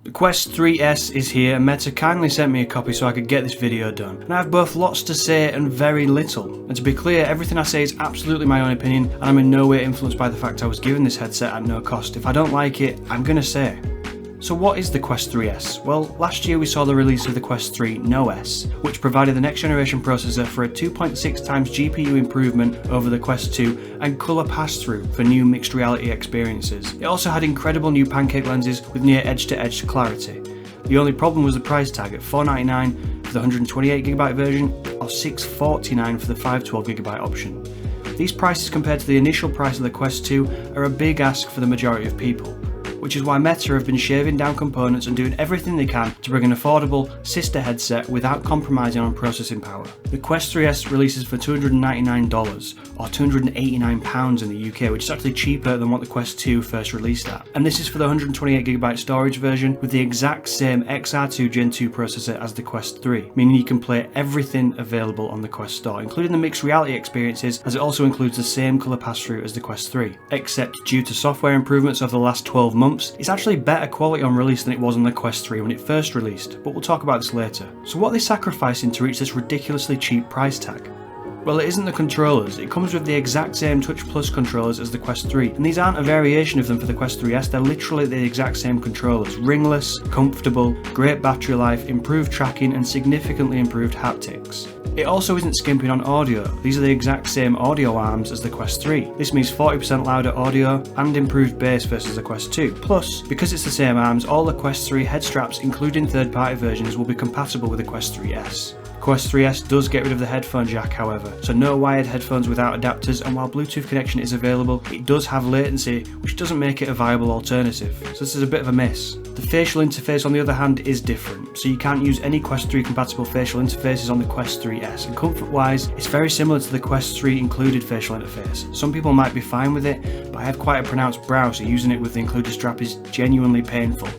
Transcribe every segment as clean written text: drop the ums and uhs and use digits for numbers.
The Quest 3S is here and Meta kindly sent me a copy so I could get this video done. And I have both lots to say and very little. And to be clear, everything I say is absolutely my own opinion and I'm in no way influenced by the fact I was given this headset at no cost. If I don't like it, I'm gonna say. So what is the Quest 3S? Well, last year we saw the release of the Quest 3 No-S, which provided the next generation processor for a 2.6 times GPU improvement over the Quest 2 and colour pass-through for new mixed reality experiences. It also had incredible new pancake lenses with near edge-to-edge clarity. The only problem was the price tag at $499 for the 128GB version or $649 for the 512GB option. These prices compared to the initial price of the Quest 2 are a big ask for the majority of people, which is why Meta have been shaving down components and doing everything they can to bring an affordable sister headset without compromising on processing power. The Quest 3S releases for $299 or £289 in the UK, which is actually cheaper than what the Quest 2 first released at. And this is for the 128GB storage version with the exact same XR2 Gen 2 processor as the Quest 3, meaning you can play everything available on the Quest store, including the mixed reality experiences, as it also includes the same colour pass-through as the Quest 3. Except due to software improvements over the last 12 months, it's actually better quality on release than it was on the Quest 3 when it first released, but we'll talk about this later. So what are they sacrificing to reach this ridiculously cheap price tag? Well, it isn't the controllers. It comes with the exact same Touch Plus controllers as the Quest 3, and these aren't a variation of them for the Quest 3S, they're literally the exact same controllers. Ringless, comfortable, great battery life, improved tracking and significantly improved haptics. It also isn't skimping on audio. These are the exact same audio arms as the Quest 3. This means 40% louder audio and improved bass versus the Quest 2. Plus, because it's the same arms, all the Quest 3 head straps, including third-party versions, will be compatible with the Quest 3S. Quest 3S does get rid of the headphone jack, however, so no wired headphones without adapters, and while Bluetooth connection is available, it does have latency, which doesn't make it a viable alternative, so this is a bit of a miss. The facial interface, on the other hand, is different, so you can't use any Quest 3 compatible facial interfaces on the Quest 3S, and comfort-wise, it's very similar to the Quest 3 included facial interface. Some people might be fine with it, but I have quite a pronounced brow, so using it with the included strap is genuinely painful.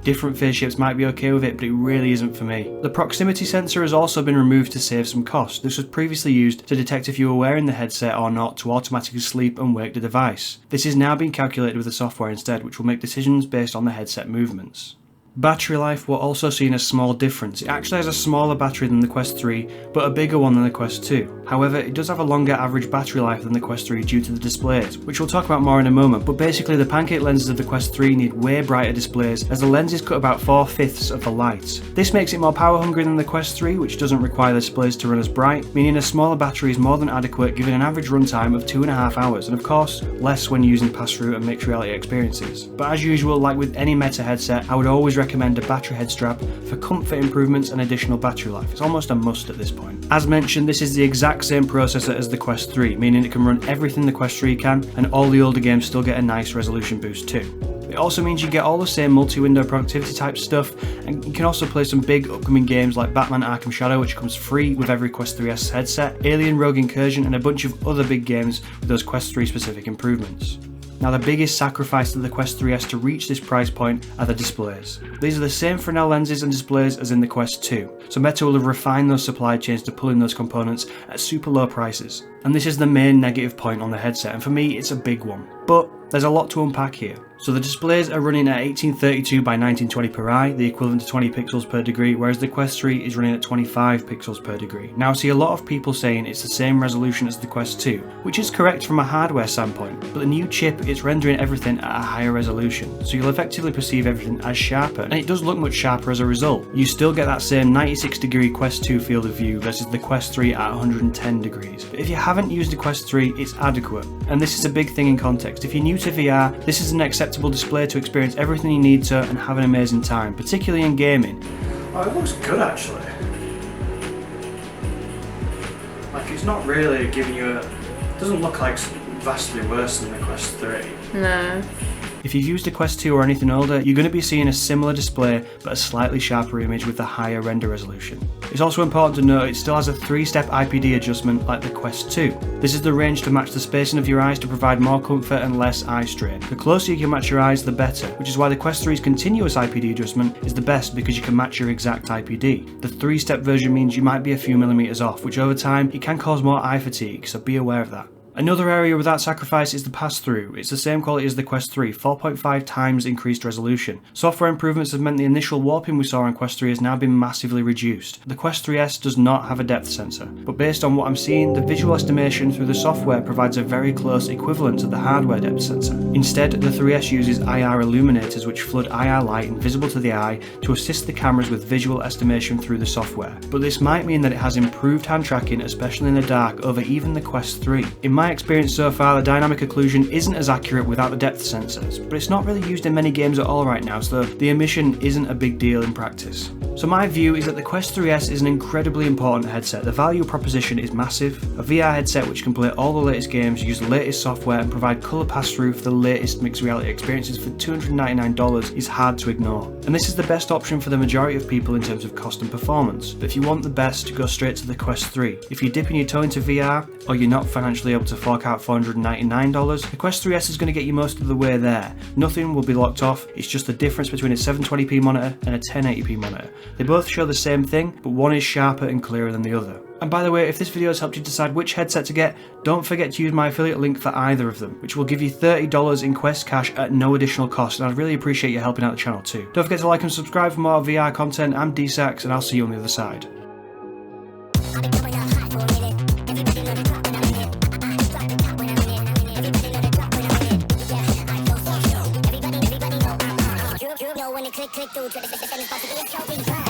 Different face shapes might be okay with it, but it really isn't for me. The proximity sensor has also been removed to save some cost. This was previously used to detect if you were wearing the headset or not to automatically sleep and wake the device. This is now being calculated with the software instead, which will make decisions based on the headset movements. Battery life will also see a small difference. It actually has a smaller battery than the Quest 3, but a bigger one than the Quest 2. However, it does have a longer average battery life than the Quest 3 due to the displays, which we'll talk about more in a moment, but basically the pancake lenses of the Quest 3 need way brighter displays, as the lenses cut about 4/5 of the light. This makes it more power hungry than the Quest 3, which doesn't require the displays to run as bright, meaning a smaller battery is more than adequate, giving an average runtime of 2.5 hours, and of course, less when using pass-through and mixed reality experiences. But as usual, like with any Meta headset, I would always recommend a battery head strap for comfort improvements and additional battery life. It's almost a must at this point. As mentioned, this is the exact same processor as the Quest 3, meaning it can run everything the Quest 3 can, and all the older games still get a nice resolution boost too. It also means you get all the same multi-window productivity type stuff, and you can also play some big upcoming games like Batman Arkham Shadow, which comes free with every Quest 3S headset, Alien Rogue Incursion, and a bunch of other big games with those Quest 3 specific improvements. Now, the biggest sacrifice to the Quest 3S to reach this price point are the displays. These are the same Fresnel lenses and displays as in the Quest 2, so Meta will have refined those supply chains to pull in those components at super low prices. And this is the main negative point on the headset, and for me it's a big one. But there's a lot to unpack here. So the displays are running at 1832 by 1920 per eye, the equivalent to 20 pixels per degree, whereas the Quest 3 is running at 25 pixels per degree. Now I see a lot of people saying it's the same resolution as the Quest 2, which is correct from a hardware standpoint, but the new chip is rendering everything at a higher resolution, so you'll effectively perceive everything as sharper, and it does look much sharper as a result. You still get that same 96 degree Quest 2 field of view versus the Quest 3 at 110 degrees. But if you haven't used the Quest 3, it's adequate, and this is a big thing in context. If you're new to VR, this is an acceptable display to experience everything you need to and have an amazing time, particularly in gaming. Oh, it looks good actually. Like, it's not really giving you it doesn't look like vastly worse than the Quest 3. No. If you've used a Quest 2 or anything older, you're going to be seeing a similar display but a slightly sharper image with the higher render resolution. It's also important to note it still has a 3-step IPD adjustment like the Quest 2. This is the range to match the spacing of your eyes to provide more comfort and less eye strain. The closer you can match your eyes, the better, which is why the Quest 3's continuous IPD adjustment is the best, because you can match your exact IPD. The 3-step version means you might be a few millimeters off, which over time it can cause more eye fatigue, so be aware of that. Another area without sacrifice is the pass-through. It's the same quality as the Quest 3, 4.5 times increased resolution. Software improvements have meant the initial warping we saw on Quest 3 has now been massively reduced. The Quest 3S does not have a depth sensor, but based on what I'm seeing, the visual estimation through the software provides a very close equivalent to the hardware depth sensor. Instead, the 3S uses IR illuminators which flood IR light invisible to the eye to assist the cameras with visual estimation through the software. But this might mean that it has improved hand tracking, especially in the dark, over even the Quest 3. In my experience so far, the dynamic occlusion isn't as accurate without the depth sensors, but it's not really used in many games at all right now, so the omission isn't a big deal in practice. So my view is that the Quest 3S is an incredibly important headset. The value proposition is massive. A VR headset which can play all the latest games, use the latest software and provide colour pass-through for the latest mixed reality experiences for $299 is hard to ignore. And this is the best option for the majority of people in terms of cost and performance. But if you want the best, go straight to the Quest 3. If you're dipping your toe into VR, or you're not financially able to fork out $499, the Quest 3S is going to get you most of the way there. Nothing will be locked off, it's just the difference between a 720p monitor and a 1080p monitor. They both show the same thing, but one is sharper and clearer than the other. And by the way, if this video has helped you decide which headset to get, don't forget to use my affiliate link for either of them, which will give you $30 in Quest cash at no additional cost, and I'd really appreciate you helping out the channel too. Don't forget to like and subscribe for more VR content. I'm DSax, and I'll see you on the other side. Click, click, do,